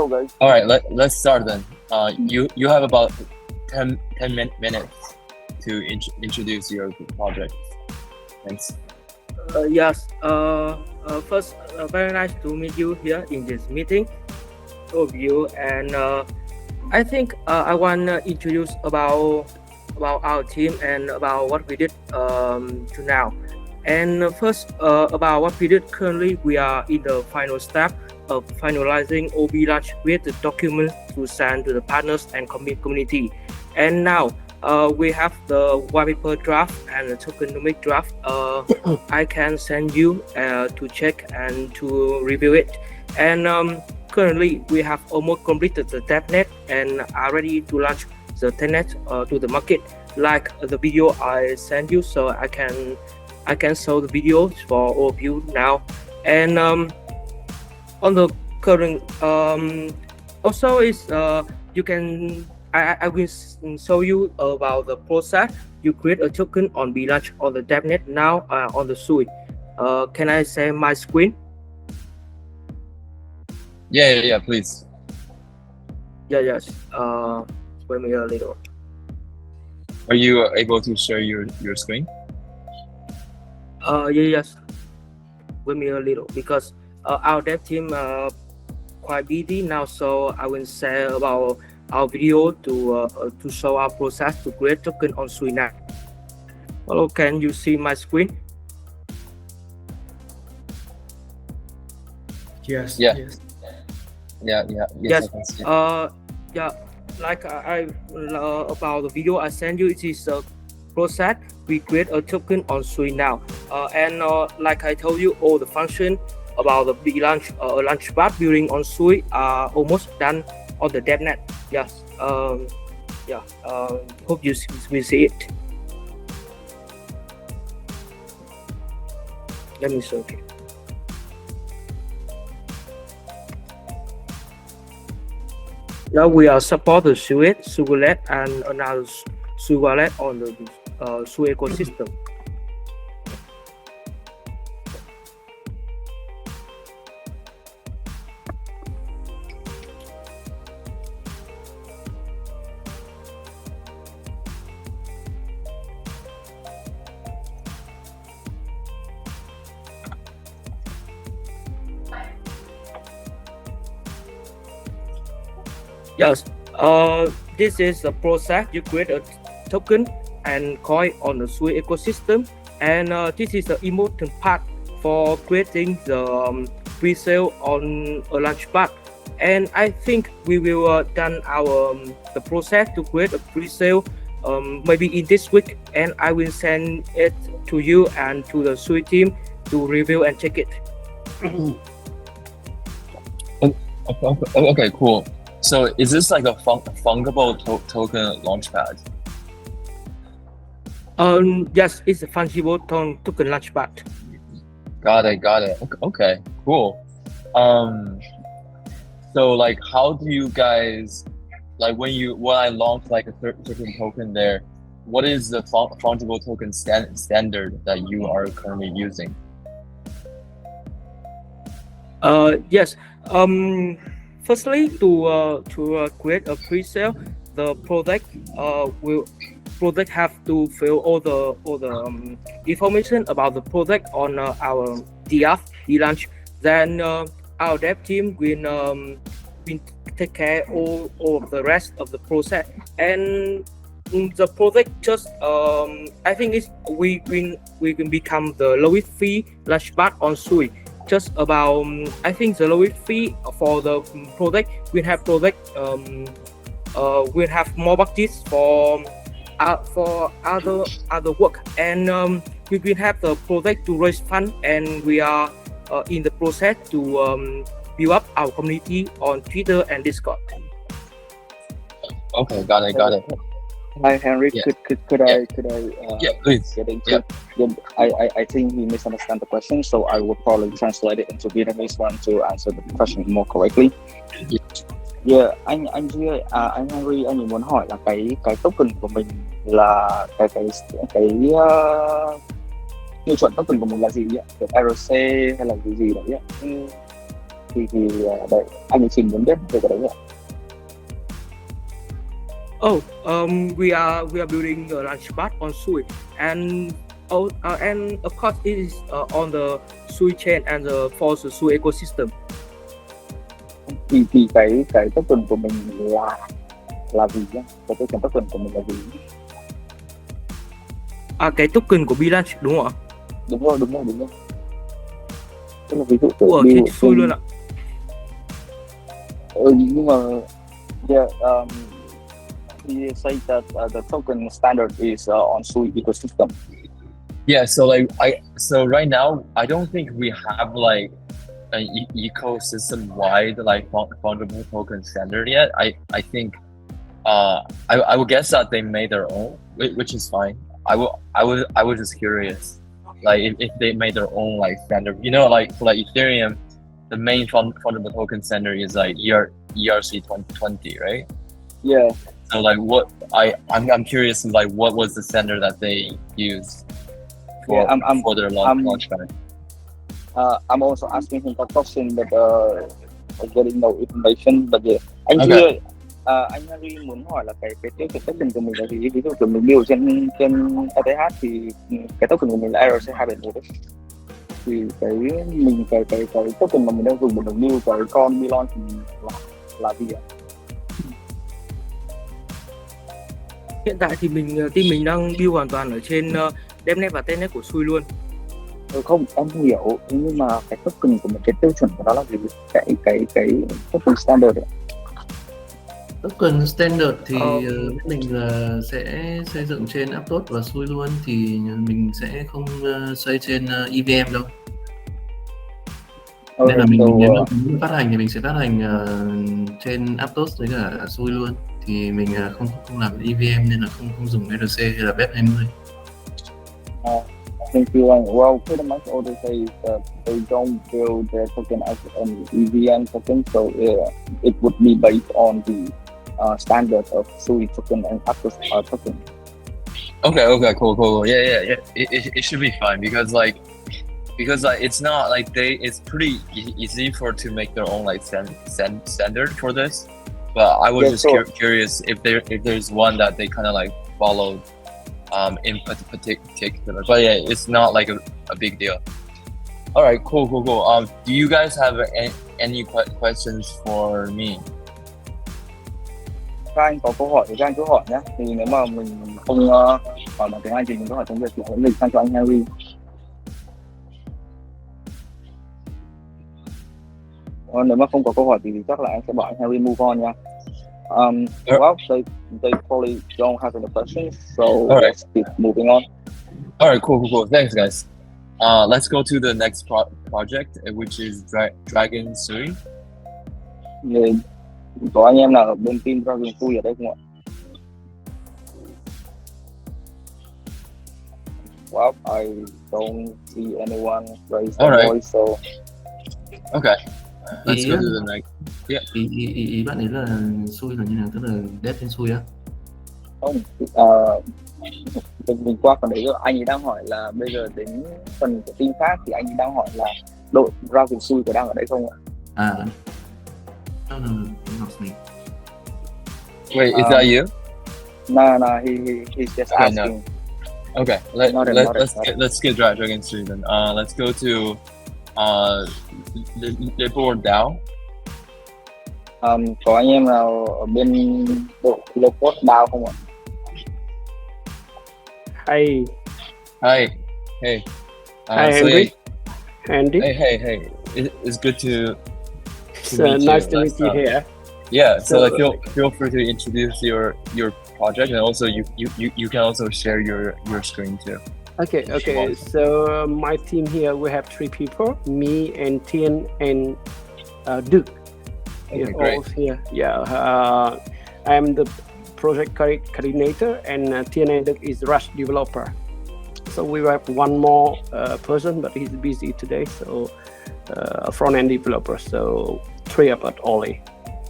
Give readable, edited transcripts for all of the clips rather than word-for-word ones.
go, guys. All right, let's start then. You have about 10 minutes to introduce your project. Thanks. Yes. First, very nice to meet you here in this meeting. All of you, and I think I want to introduce about our team and about what we did to now. And first, about what we did currently, we are in the final step of finalizing OB launch with the documents to send to the partners and community. And now we have the white paper draft and the tokenomic draft. I can send you to check and to review it. And currently, we have almost completed the testnet and are ready to launch the testnet to the market. Like the video I sent you, so I can show the videos for all of you now. And on the current also is you can I will show you about the process. You create a token on Binance on the testnet now on the Sui. Can I share my screen? Yeah, please. Yes. Wait me a little. Are you able to share your screen? Yes. Wait me a little because our dev team quite busy now, so I will share about our video to show our process to create token on Sui now. Hello, can you see my screen? Yes. Yeah. Yes. Yes. I can see. Yeah. Like about the video I sent you, it is a process. We create a token on Sui now, and like I told you, all the function about the big launch launchpad building on Sui are almost done on the DevNet. Yes. Hope you will see it. Let me show you. Now we are support the Sui wallet and another Sui wallet on the Sui ecosystem. Yes, this is the process. You create a token and coin on the Sui ecosystem, and this is the important part for creating the pre-sale on a launchpad. And I think we will done our the process to create a pre-sale maybe in this week, and I will send it to you and to the Sui team to review and check it. Okay, cool. So is this like a fungible token launchpad? Yes, it's a fungible token launchpad. Got it. Okay, cool. So like, how do you guys like when I launch like a certain token there? What is the fungible token standard that you are currently using? Yes. Firstly, to create a pre-sale, the product have to fill all the information about the product on our launch. Then our dev team will take care all of the rest of the process. And the product just I think we can become the lowest fee launchpad on Sui. Just about I think the lowest fee for the product will have will have more budgets for other work, and we will have the product to raise fund, and we are in the process to build up our community on Twitter and Discord. Okay, got it. Hi, Henry. Yeah. Could I please. get into? I think we misunderstand the question, so I will probably translate it into Vietnamese one to answer the question more correctly. Yeah, anh Henry, anh muốn hỏi là cái token của mình là cái tiêu chuẩn token của mình là gì ạ? Kiểu RC hay là gì đấy ạ? Đấy, anh xin muốn biết về cái đấy ạ. Oh, we are building a launchpad on Sui, and and of course it is on the Sui chain and for the Sui ecosystem. Thì cái token của mình là gì nhá? Cái token của mình là gì? Cái token của Binance đúng không ạ? Đúng rồi. Tức là ví dụ Của Sui luôn ạ. Nhưng mà he said that the token standard is on Sui ecosystem. Yeah, so right now I don't think we have like an ecosystem wide like fungible token standard yet. I think I would guess that they made their own, which is fine. I was just curious, like if they made their own like standard. You know, like for like Ethereum, the main fungible token standard is like ERC 2020, right? Yeah. So like I'm curious, like what was the standard that they used for their launchpad? I'm also asking him that question, but getting no information. But yeah, anh Henry muốn hỏi là cái token của mình là gì? Ví dụ của mình build trên ETH thì cái token của mình là ERC271 đấy. Thì cái token mà mình đang dùng để mình build cái con Milon thì là gì ạ? Hiện tại thì team mình đang build hoàn toàn ở trên Devnet và Testnet của Sui luôn. Không, em hiểu, nhưng mà cái token của mình, cái tiêu chuẩn của nó là gì? Cái token standard ấy. Token standard thì mình sẽ xây dựng trên Aptos và Sui luôn, thì mình sẽ không xây trên EVM đâu. Nên là mình nếu mà phát hành thì mình sẽ phát hành trên Aptos với cả Sui luôn, thì mình không làm EVM nên là không dùng ERC hay là BEP20. Thank you. Well, pretty much all they say is that they don't build their token as an EVM token, so it would be based on the standard of Sui token and Aptos token. Okay, cool. Yeah. It should be fine because it's not like it's pretty easy to make their own like standard for this. But I was curious if there's one that they kind of like followed in particular. But yeah, it's not like a big deal. All right, cool. Do you guys have any questions for me? Các anh có câu hỏi thì các anh cứ hỏi nhé. Thì nếu mà mình không hỏi bằng tiếng Anh thì mình có hỏi tiếng Việt thì hãy dịch sang cho anh Henry. Nếu mà không có câu hỏi thì chắc là anh sẽ bảo anh Henry move on nha. Well, they probably don't have any questions, so let's keep moving on. All right, cool. Thanks, guys. Let's go to the next project, which is Dragon Sui. Có anh em nào ở bên team Dragon Sui ở đây không ạ? Well, I don't see anyone raise their voice, so. Okay. Let's go to the next. Yeah. Ý bạn ấy là Sui là như nào, tức là dev trên Sui á? Không, mình qua phần đấy rồi. Anh ấy đang hỏi là bây giờ đến phần của team khác thì anh ấy đang hỏi là đội Dragon Sui có đang ở đây không ạ? No, not me. Wait, is that you? No, he's just asking. No. Okay, let's get Dragon Sui then. Let's go to Liberal DAO. Có anh em nào ở bên đội Lopot DAO không ạ? Hi. Hi, Andy. Hey. It's good to meet nice to meet you here. Yeah, so like feel free to introduce your project, and also you can also share your screen too. Okay. So my team here, we have 3 people: me and Tien and Duke. Okay, great. All here. Yeah, I'm the project coordinator, and Tien and Duke is Rush developer. So we have one more person, but he's busy today. So a front-end developer. So 3 of us only.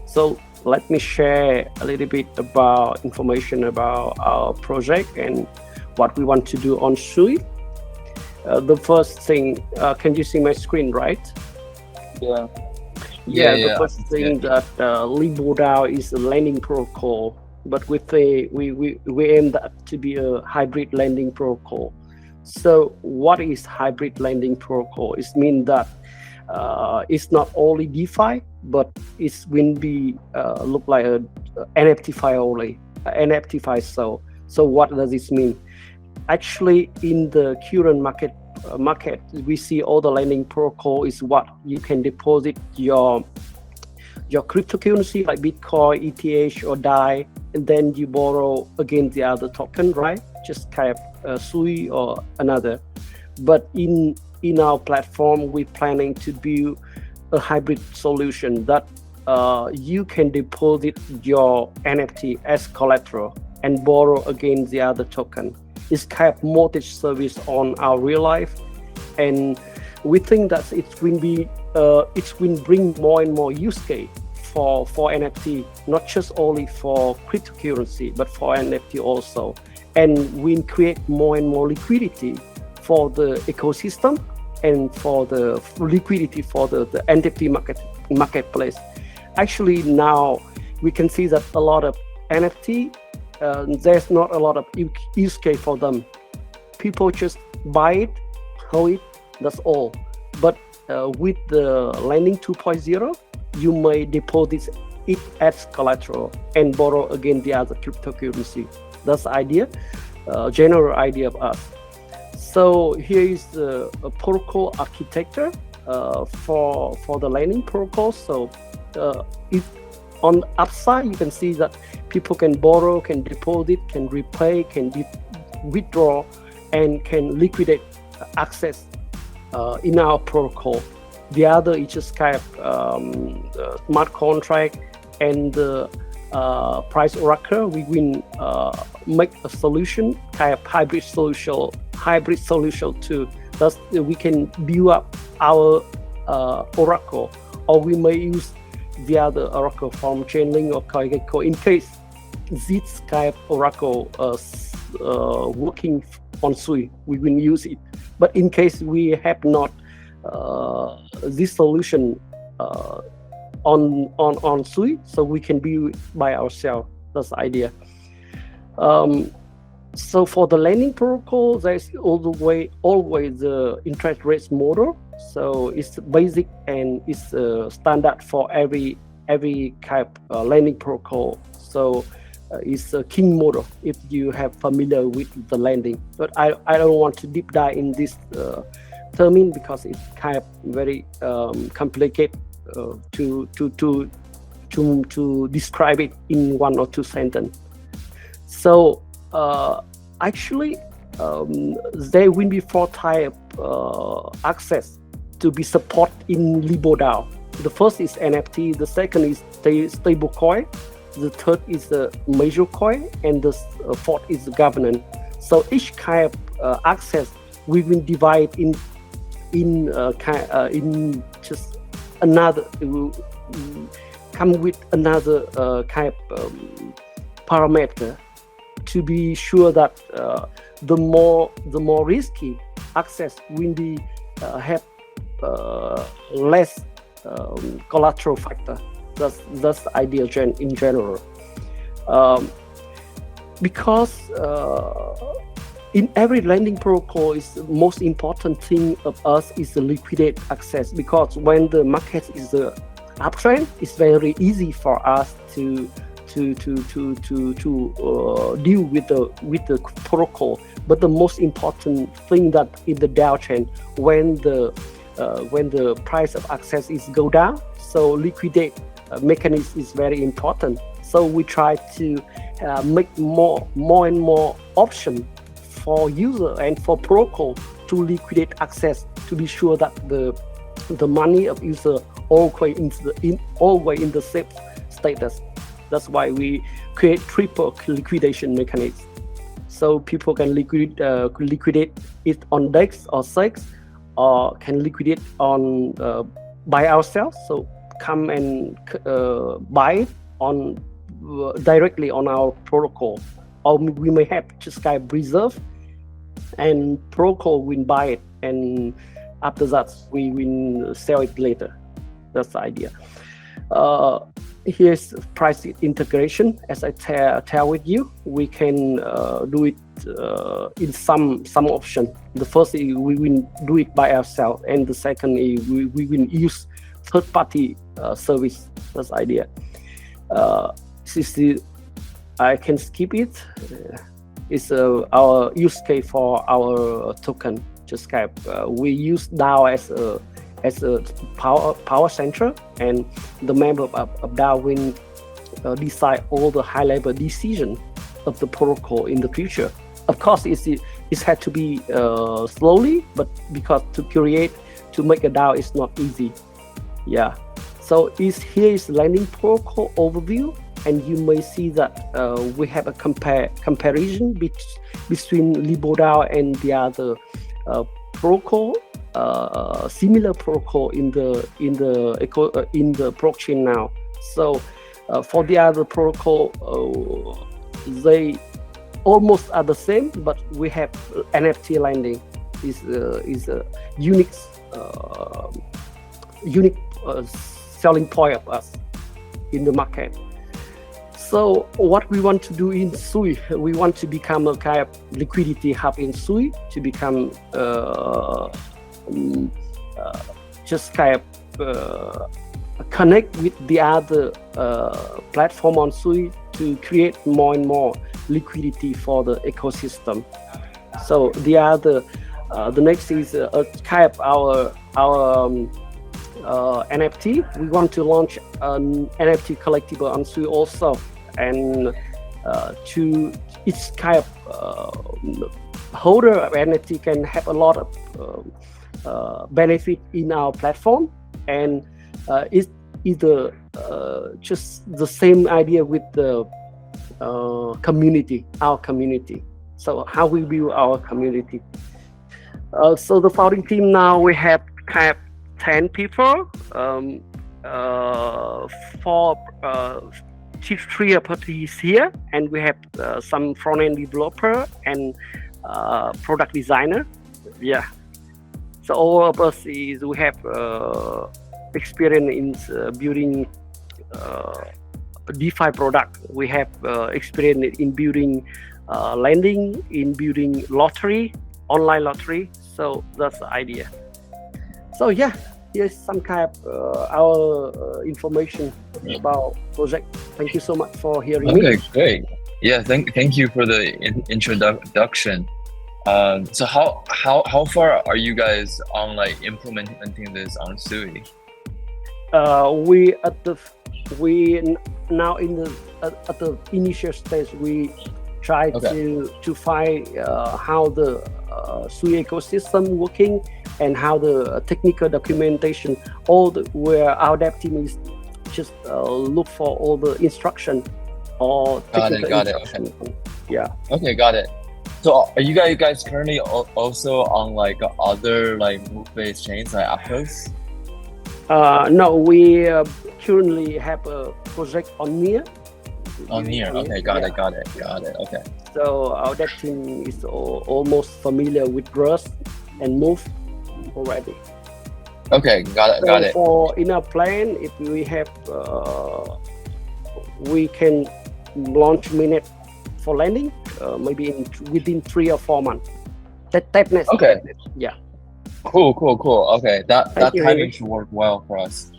So let me share a little bit about information about our project and what we want to do on Sui. The first thing, can you see my screen, right? Yeah. Yeah, the yeah. first thing that LiboDAO is a lending protocol, but we aim that to be a hybrid lending protocol. So what is hybrid lending protocol? It means that it's not only DeFi, but it will be look like a NFT file only, NFT file. So what does this mean? Actually, in the current market, we see all the lending protocol is what you can deposit your cryptocurrency like Bitcoin, ETH, or DAI, and then you borrow against the other token, right? Just kind of Sui or another. But in our platform, we're planning to build a hybrid solution that you can deposit your NFT as collateral and borrow against the other token. It's kind of mortgage service on our real life, and we think that it will bring more and more use case for NFT, not just only for cryptocurrency, but for NFT also, and will create more and more liquidity for the ecosystem and for the liquidity for the NFT marketplace. Actually, now we can see that a lot of NFT, there's not a lot of use case for them. People just buy it, hold it, that's all. But with the lending 2.0, you may deposit it as collateral and borrow against the other cryptocurrency. That's the idea, general idea of us. So here is a protocol architecture for the lending protocol. So if on the upside, you can see that people can borrow, can deposit, can repay, can withdraw, and can liquidate access in our protocol. The other is just kind of smart contract and the price oracle. We will make a solution, kind of hybrid solution too. Thus, we can build up our oracle, or we may use the other oracle from Chainlink or CoinGecko in case this kind of oracle working on Sui, we will use it. But in case we have not this solution on Sui, so we can build by ourselves. That's the idea. So for the lending protocol, there's always the interest rates model. So it's basic and it's standard for every kind of lending protocol. So it's a king model if you have familiar with the lending. But I don't want to deep dive in this term because it's kind of very complicated to describe it in one or two sentences. So actually, there will be 4 types access to be supported in LiboDAO. The first is NFT, the second is stable coin, the third is the major coin, and the fourth is the governance. So each kind of access we will divide in just another come with another kind of parameter to be sure that the more risky access will be have less collateral factor. That's the idea in general. Because in every lending protocol, is the most important thing of us is the liquidate access. Because when the market is the uptrend, it's very easy for us to deal with the protocol. But the most important thing that in the DAO chain, when the price of access is go down, so liquidate mechanism is very important. So we try to make more and more option for user and for protocol to liquidate access to be sure that the money of user always in the safe status. That's why we create triple liquidation mechanism. So people can liquidate it on DEX or SEX, or can liquidate on by ourselves. So come and buy it on directly on our protocol, or we may have just kind of reserve, and protocol will buy it, and after that we will sell it later. That's the idea. Here's price integration. As I tell with you, we can do it in some option. The first is we will do it by ourselves, and the second is we will use third-party service. That's the idea. I can skip it. It's our use case for our token. Just we use DAO as a power center, and the member of DAO will decide all the high-level decision of the protocol in the future. Of course, it had to be slowly, but because to make a DAO is not easy. Yeah. So here is lending protocol overview, and you may see that we have a comparison between LiboDAO and the other protocol. Similar protocol in the blockchain now. So for the other protocol, they almost are the same, but we have NFT lending is a unique selling point of us in the market. So what we want to do in Sui, we want to become a kind of liquidity hub in Sui, to become just kind of connect with the other platform on Sui to create more and more liquidity for the ecosystem. So the next is kind of our NFT. We want to launch an NFT collectible on Sui also, and to each kind of holder of NFT can have a lot of benefit in our platform, and it's either just the same idea with the community, our community. So how we build our community. So the founding team now, we have kind of 10 people, 3 parties here, and we have some front-end developer and product designer. Yeah. So all of us we have experience in building DeFi product. We have experience in building lending, in building lottery, online lottery. So that's the idea. So yeah, here's some kind of our information about project. Thank you so much for hearing me. Okay, great. Yeah, thank you for the introduction. So how far are you guys on like implementing this on Sui? We now in the at the initial stage, we try to find how the Sui ecosystem working, and how the technical documentation, where our dev team is just look for all the instruction or technical instruction. Okay. Yeah. Okay, got it. So are you guys currently also on like other like move-based chains like Aptos? No, we currently have a project on Near. On Near, okay, got it. Okay. So our dev team is almost familiar with Rust and Move already. Okay, got it. For in our plan, if we have, we can launch mainnet for lending, maybe within 3 or 4 months. That next. Okay. Yeah. Cool. Okay, that timing Hamish. should work well for us.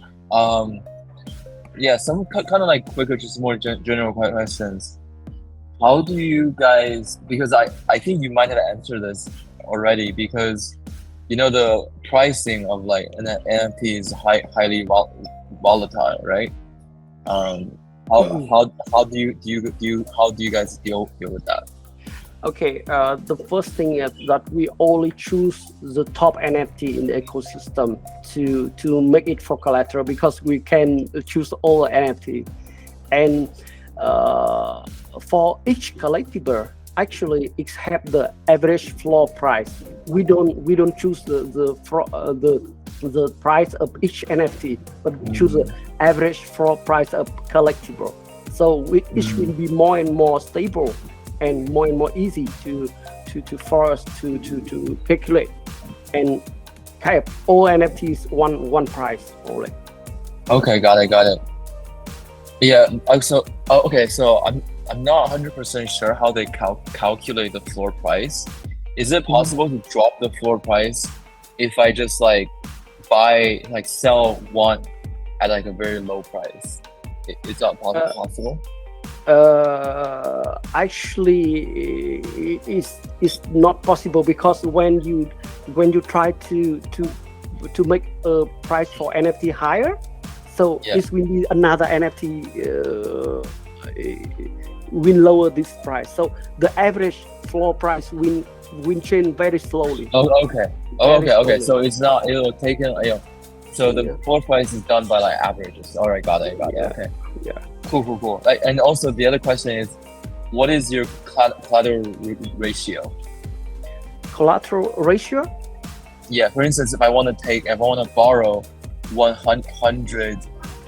Yeah, some kind of like quicker, just more general questions. How do you guys? Because I think you might have answered this already, because you know the pricing of like NFT is highly volatile, right? How do you guys deal with that? Okay, the first thing is that we only choose the top NFT in the ecosystem to make it for collateral, because we can choose all NFT. And for each collectible, actually it have the average floor price. We don't choose the price of each NFT, but we choose the average floor price of collectible. So it will be more and more stable and more easy for us to calculate, and kind of all NFTs one price only. Okay, got it. Yeah. Okay. So I'm not 100% sure how they calculate the floor price. Is it possible to drop the floor price if I just like sell one at like a very low price? Is that possible? Actually, it's not possible, because when you try to make a price for NFT higher, so Yeah. it will be another NFT will lower this price. So the average floor price will change very slowly. Oh, okay. Okay. So it's not. It'll take in. So the floor price is done by like averages. All right, got it. Okay. Yeah. Cool. Like, and also the other question is, what is your collateral ratio? Collateral ratio? Yeah. For instance, if I want to borrow 100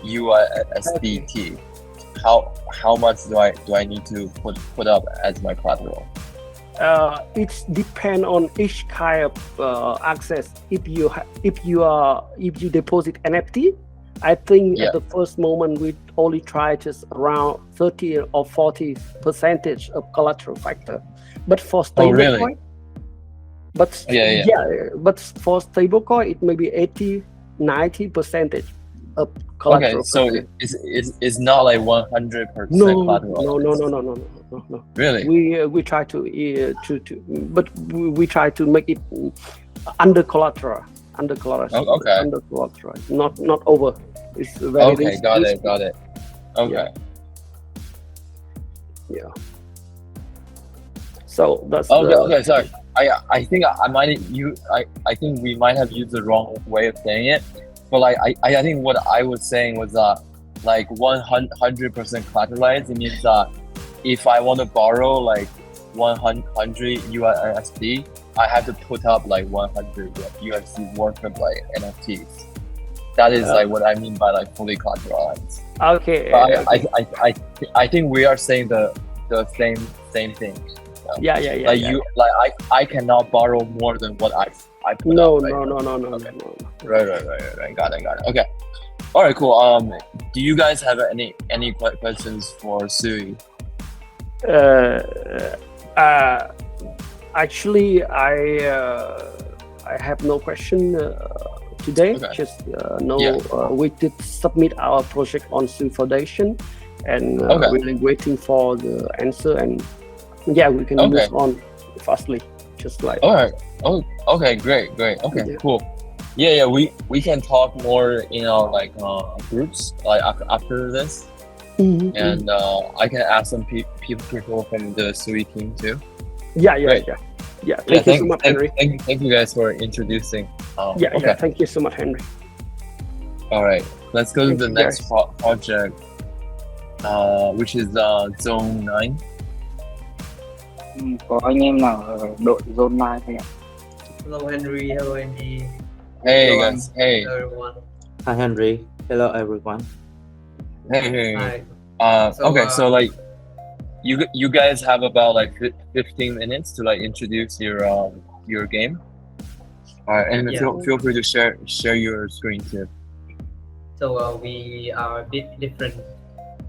USDT, how much do I need to put up as my collateral? It depends on each kind of access. If you deposit NFT, I think at the first moment we only try just around 30 or 40% of collateral factor. But for stablecoin, but for stablecoin it may be 80-90% of collateral. Okay, so it's not like 100% collateral. No. Really? We try to but we try to make it under collateral. Under collateral, not over. It's very risky. Got it. Okay. Yeah. So that's okay. Sorry. I think I think we might have used the wrong way of saying it, but like I think what I was saying was like 100% collateralized. It means that if I want to borrow like 100 USD, I have to put up like 100 USD worth of like NFTs. That is like what I mean by like fully collateralized. Okay. I think we are saying the same thing. Yeah. Like I cannot borrow more than what I put no, up. No. Right. Got it. Okay. All right. Cool. Do you guys have any questions for Sui? Actually, I have no question today. Okay. Just we did submit our project on Sui Foundation, and we're waiting for the answer. And we can move on fastly, just like. All right. Oh, okay. Great. Okay, cool. Yeah. We can talk more in our like groups like after this. And I can ask some people from the Sui team too. Yeah. Thank you so much, Henry. Thank you guys for introducing. Thank you so much, Henry. All right, let's go to the next project, which is Zone 9. Có anh em nào ở đội Zone 9 không ạ? Hello Henry, hello Andy. Hey Hello, guys, hey. Hello everyone. Hi Henry. Hello everyone. Hey. Hi. So like, you guys have about like 15 minutes to like introduce your game. And feel free to share your screen too. So we are a bit different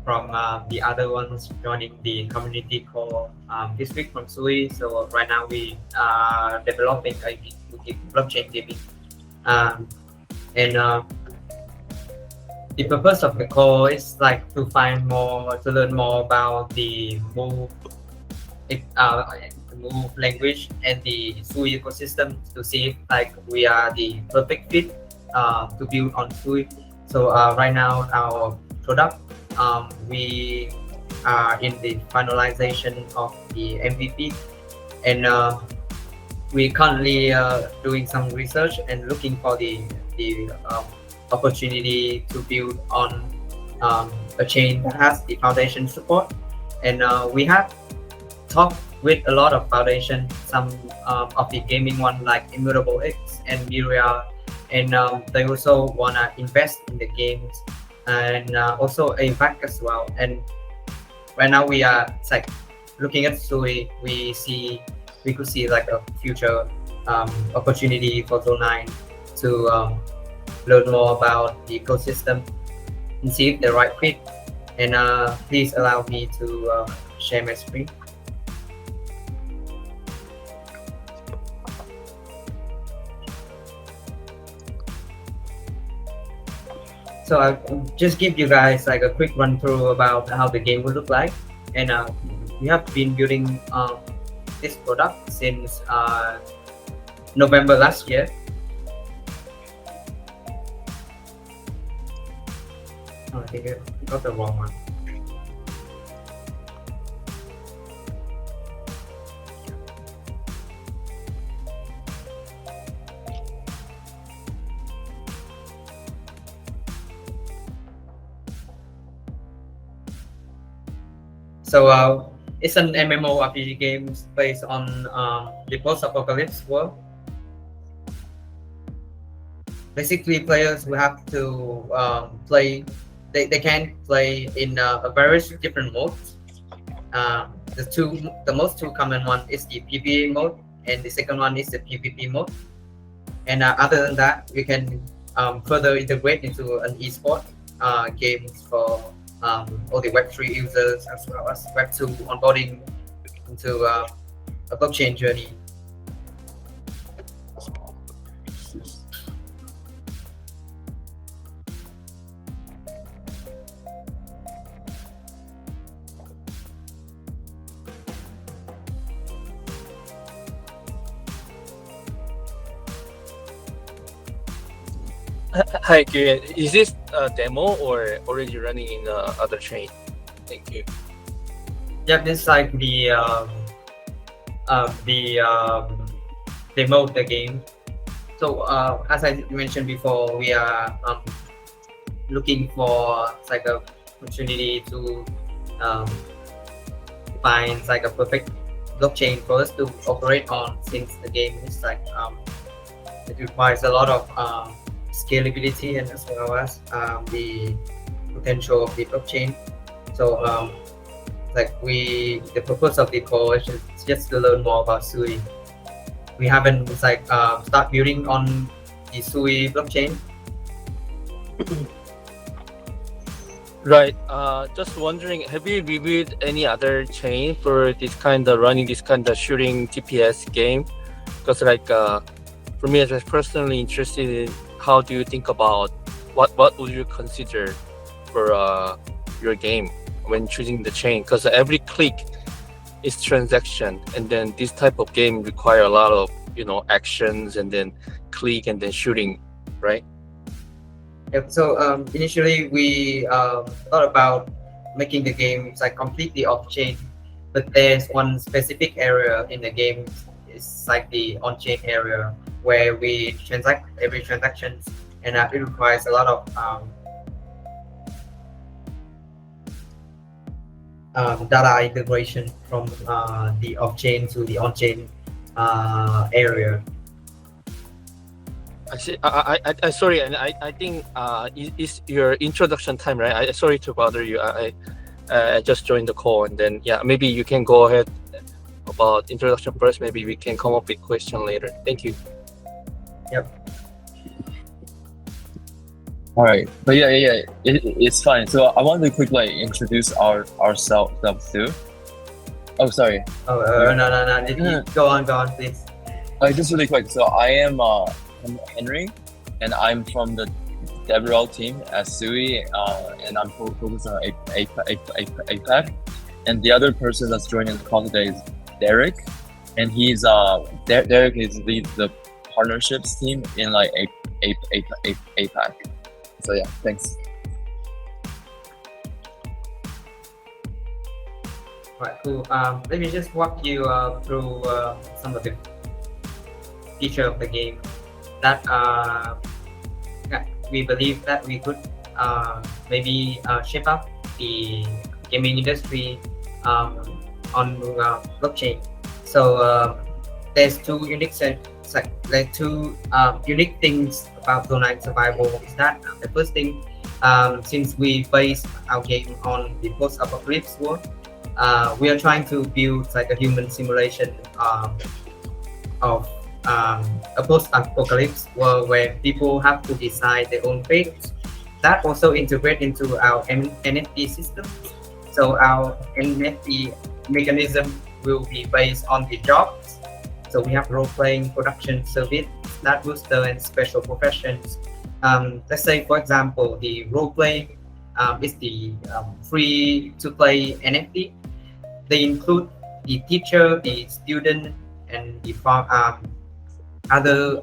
from the other ones joining the community call this week from Sui. So right now we are developing a blockchain gaming, and the purpose of the call is like to learn more about the Move language and the Sui ecosystem, to see if like we are the perfect fit to build on Sui. So right now our product, we are in the finalization of the MVP, and we currently doing some research and looking for the opportunity to build on a chain that has the foundation support. And we have talked with a lot of foundation, some of the gaming one like Immutable X and Miria, and they also want to invest in the games, and also AVAC as well. And right now we are like looking at Sui, we could see like a future opportunity for Zone 9 to learn more about the ecosystem and see if the right fit And please allow me to share my screen. So I'll just give you guys like a quick run through about how the game will look like. And we have been building this product since November last year. Oh, I think I got the wrong one. So it's an MMORPG game based on the post-apocalypse world. Basically, players will have to play. They can play in various different modes. The most two common one is the PvE mode, and the second one is the PvP mode. And other than that, we can further integrate into an esport games for all the Web3 users as well as Web2 onboarding into a blockchain journey. Hi, Kieran. Is this a demo or already running in other chain? Thank you. Yeah, this is like the demo of the game. So as I mentioned before, we are looking for like a opportunity to find like a perfect blockchain for us to operate on, since the game is like it requires a lot of scalability and as well as the potential of the blockchain. So the purpose of the course is just to learn more about Sui. We haven't start building on the Sui blockchain. Right. Just wondering, have you reviewed any other chain for this kind of running this kind of shooting TPS game? Because for me, I'm personally interested in how do you think about what would you consider for your game when choosing the chain? Because every click is transaction, and then this type of game require a lot of actions and then click and then shooting, right? Yep. So initially we thought about making the game like completely off chain, but there's one specific area in the game. It's like the on chain area where we transact every transaction, and it requires a lot of data integration from the off-chain to the on-chain area. I see. I sorry, and I think it's your introduction time, right? Sorry to bother you. I just joined the call, and then maybe you can go ahead about introduction first. Maybe we can come up with question later. Thank you. Yep. All right, but it's fine. So I want to quickly introduce ourselves too. Oh, sorry. No. Go on, please. Just really quick. So I am Henry, and I'm from the DevRel team at Sui, and I'm focused on APAC. And the other person that's joining the call today is Derek, and he's Derek is leads the partnerships team in like APAC. So yeah, thanks. Right, cool. Let me just walk you through some of the feature of the game that we believe that we could maybe shape up the gaming industry on blockchain. So there's two unique unique things about Zone 9 Survival. Is that the first thing, since we base our game on the post-apocalypse world, we are trying to build like a human simulation of a post-apocalypse world where people have to decide their own fate that also integrate into our NFT system. So our NFT mechanism will be based on the jobs. So we have role-playing, production, service, stat booster, and special professions. Let's say, for example, the role-playing is the free-to-play NFT. They include the teacher, the student, and the other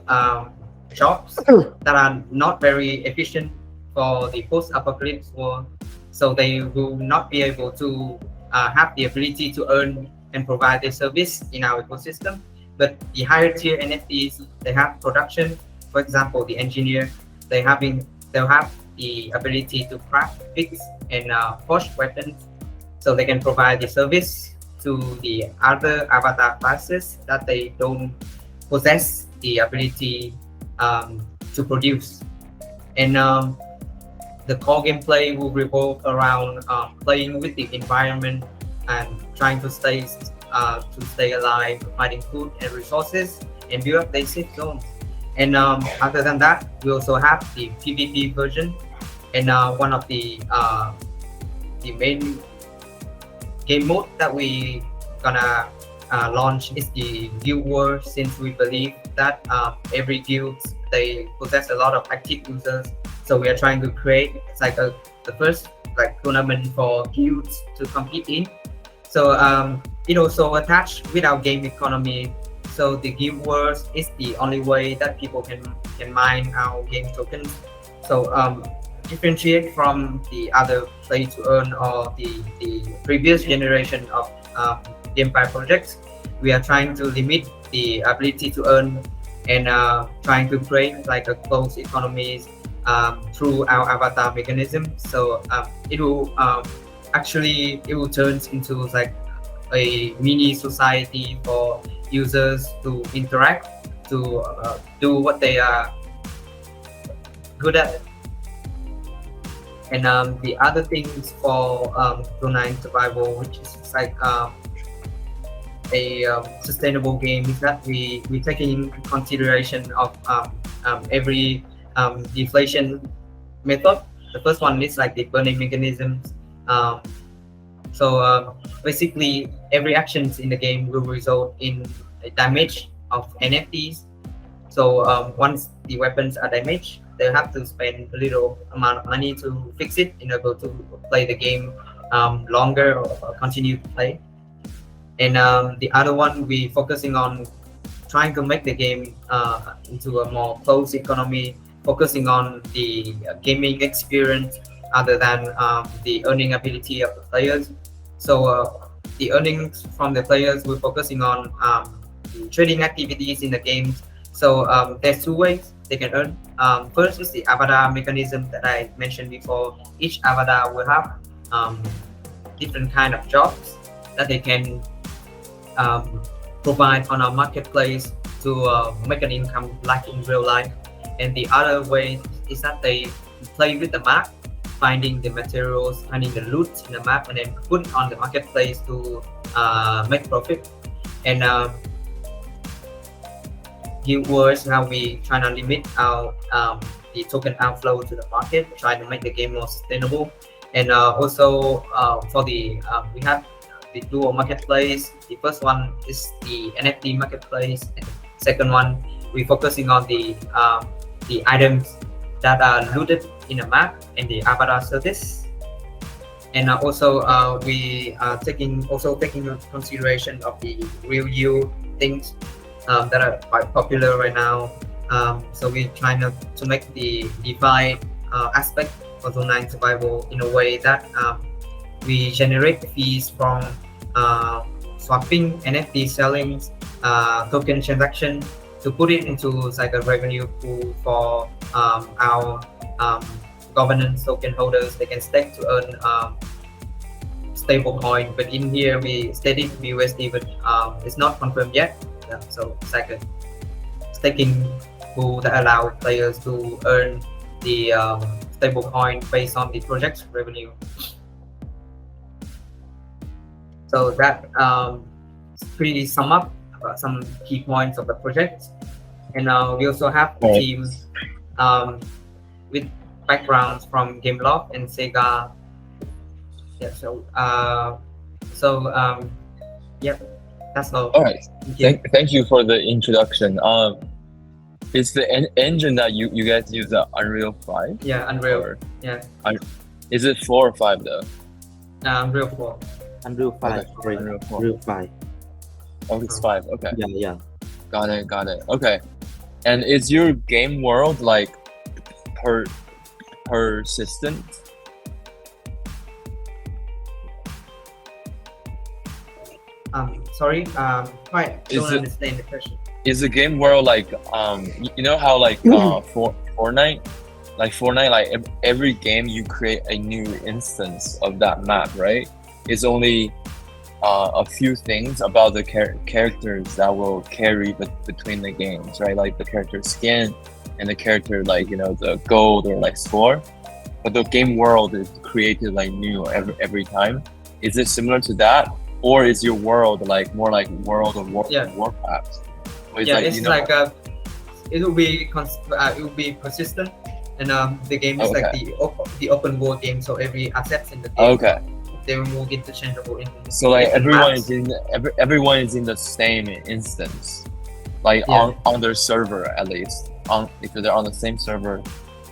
jobs that are not very efficient for the post-apocalypse world. So they will not be able to have the ability to earn and provide their service in our ecosystem. But the higher tier NFTs, they have production. For example, the engineer, they'll have the ability to craft, fix, and forge weapons. So they can provide the service to the other avatar classes that they don't possess the ability to produce. And the core gameplay will revolve around playing with the environment and trying to stay alive, finding food and resources, and build up their safe zones. And other than that, we also have the PvP version, and one of the main game mode that we gonna launch is the guild war, since we believe that every guild, they possess a lot of active users. So we are trying to create the first tournament for guilds to compete in. So it also attached with our game economy. So the guild wars is the only way that people can mine our game tokens. So differentiate from the other play to earn or the previous generation of GameFi projects, we are trying to limit the ability to earn and trying to create a closed economies through our avatar mechanism. So it will turn into a mini society for users to interact, to do what they are good at. And the other things for Zone 9 Survival, which is a sustainable game, is that we take in consideration of every deflation method. The first one is the burning mechanisms. So basically, every actions in the game will result in a damage of NFTs. So once the weapons are damaged, they'll have to spend a little amount of money to fix it in order to play the game longer or continue to play. And the other one, we focusing on trying to make the game into a more closed economy, focusing on the gaming experience other than the earning ability of the players. So the earnings from the players, we're focusing on the trading activities in the games. So there's two ways they can earn. First is the avatar mechanism that I mentioned before. Each avatar will have different kind of jobs that they can provide on our marketplace to make an income like in real life. And the other way is that they play with the map, finding the materials, finding the loot in the map, and then put it on the marketplace to make profit. And guild wars, how we try to limit our the token outflow to the market, try to make the game more sustainable. And also for the we have the dual marketplace. The first one is the NFT marketplace, and the second one we're focusing on the items that are looted in a map and the avatar service. And also we are taking into consideration of the real yield things that are quite popular right now. So we're trying to make the DeFi aspect of Zone 9 Survival in a way that we generate fees from swapping, NFT selling, token transaction, to put it into a revenue pool for our governance token holders. They can stake to earn stable coin. But in here we stated USD, but it's not confirmed yet. So it's like a staking pool that allows players to earn the stable coin based on the project's revenue. So that pretty sum up some key points of the project. And we also have a team with backgrounds from Gameloft and Sega. Yeah. Yep. That's all. All right. Thank you. Thank you for the introduction. Is the engine that you guys use Unreal 5? Yeah, Unreal. Or Yeah. is it 4 or 5 though? Unreal 4. Unreal 5. Okay, Sorry. Unreal 4. Unreal 5. Oh, it's 5. Okay. Yeah. Got it. Okay. And is your game world like persistent? Sorry. Quite Is don't it- understand the question. Is the game world like you know how like Fortnite, like every game you create a new instance of that map, right? It's only a few things about the characters that will carry between the games, right? Like the character skin and the character, like, you know, the gold or like score. But the game world is created like new every time. Is it similar to that, or is your world like more like World of Warcraft? Or Yeah, like, it's you know, like it will be persistent, and the game is like the open world game. So every assets in the game, okay. they will move interchangeable in. So like everyone maps. is everyone is in the same instance, like Yeah. on their server at least. If they're on the same server,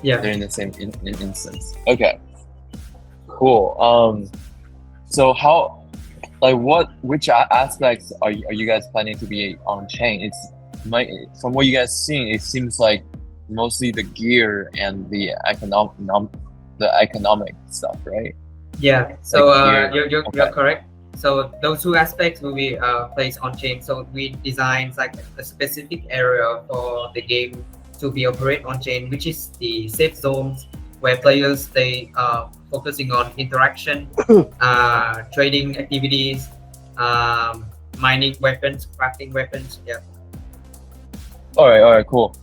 Yeah. they're in the same instance. Okay, cool. So how, like, which aspects are you guys planning to be on chain? From what you guys seeing, it seems like mostly the gear and the economic stuff, right? Yeah. So Like here. you're Okay. correct. So those two aspects will be placed on chain. So we design like a specific area for the game to be operate on chain, which is the safe zones where players stay focusing on interaction, trading activities, mining weapons, crafting weapons. Yeah. All right, cool.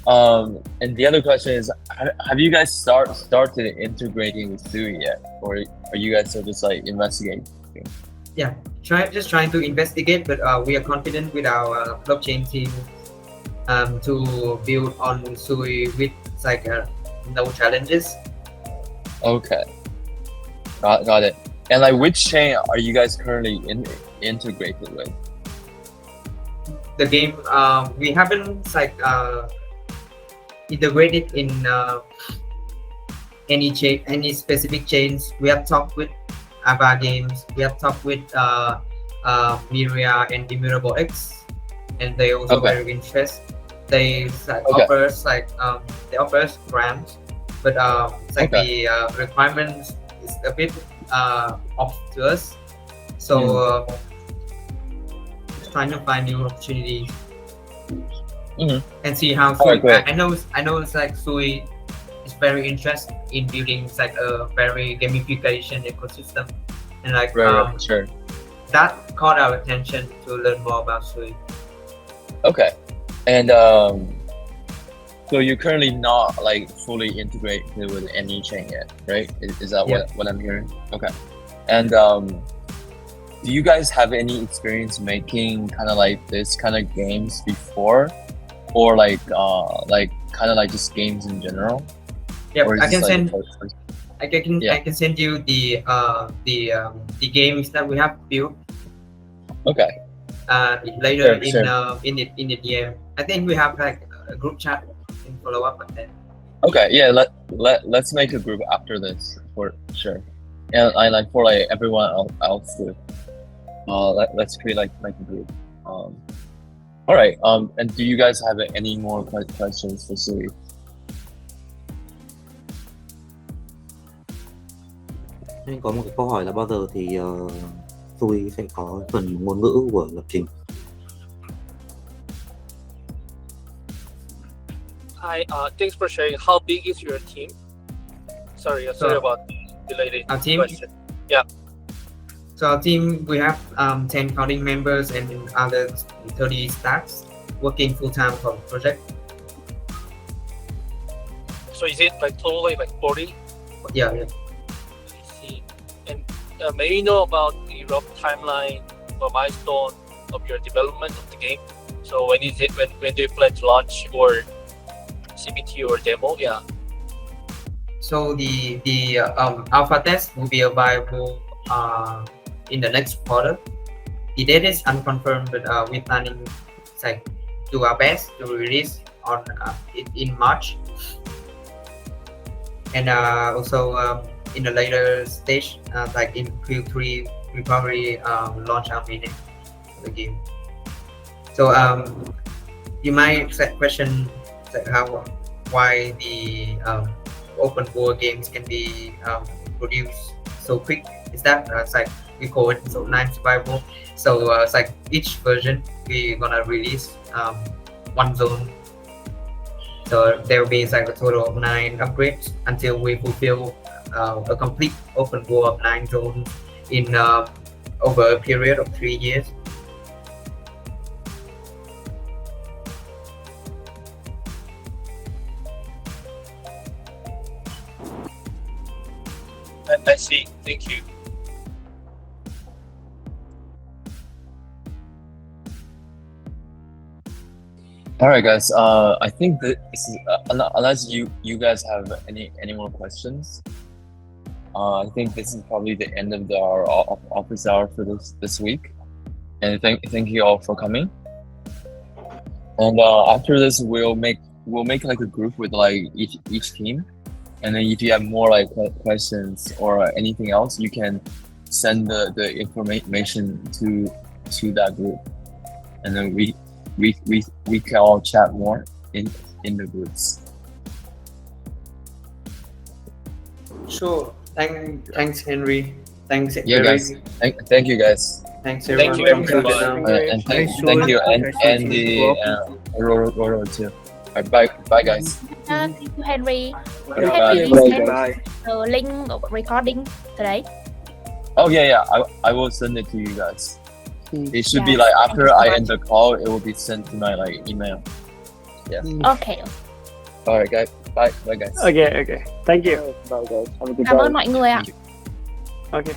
And the other question is, have you guys started integrating with Sui yet, or are you guys still just like investigating? Yeah. Trying to investigate, but we are confident with our blockchain team to build on Sui with like no challenges. Okay, got it. And like, which chain are you guys currently integrated with? The game we haven't like integrated in any specific chains. We have talked with Ava Games. We have talked with Miria and Immutable X, and they also very interested. They offer us they offer us grants, but it's like the requirements is a bit off to us. So trying to find new opportunities and see how Sui. I know it's like Sui is very interested in building like a very gamification ecosystem, and like sure. That caught our attention to learn more about Sui. Okay, and so you're currently not like fully integrated with any chain yet, right? Is that what I'm hearing? Okay, and do you guys have any experience making kind of like this kind of games before, or like kind of like just games in general? Yeah, I can send you the games that we have built. Okay. Later in the DM. I think we have like a group chat and follow up on that. Okay, yeah. Let's make a group after this for sure, and I like for like everyone else too. Let's create like a group. All right. And do you guys have any more questions for Sui? Em có một cái câu hỏi là bao giờ thì Sui sẽ có phần ngôn ngữ của lập trình? Hi, thanks for sharing. How big is your team? Sorry about delayed our team. Question. Yeah. So our team, we have 10 founding members and other 30 staffs working full time for the project. So is it like totally like 40? Yeah. I see. And may you know about the rough timeline or milestone of your development of the game? So when do you plan to launch or CBT or demo? Yeah. So the alpha test will be available in the next quarter. The date is unconfirmed, but we're planning like do our best to release on in March, and also in a later stage, like in Q3, we probably launch our mainnet of the game. So you might question why the open world games can be produced so quick. Is that it's like we call it so 9 survival. So it's like each version we're gonna release one zone. So there will be like a total of 9 upgrades until we fulfill a complete open world of 9 zones in over a period of 3 years. I see. Thank you. All right, guys. I think that this is, unless you guys have any more questions, I think this is probably the end of our office hour for this week. And thank you all for coming. And after this, we'll make like a group with like each team. And then if you have more like questions or anything else, you can send the information to that group, and then we can all chat more in the groups. Sure. Thanks Henry. Thanks Yeah, Eric. guys. Thank you guys. Thanks Thank everyone you, from everyone. Vietnam. And thank you and the Roro too. All right, bye guys. Thank you, Henry. Yeah, Henry, bye, send bye. the link of recording today. Oh yeah. I will send it to you guys. It should be Yes, like thank after you so I much. end the call, it will be sent to my like email. Yeah. Okay. All right, guys. Bye guys. Okay. Thank you. Bye guys. Have a good Cảm day. ơn mọi người ạ. Okay.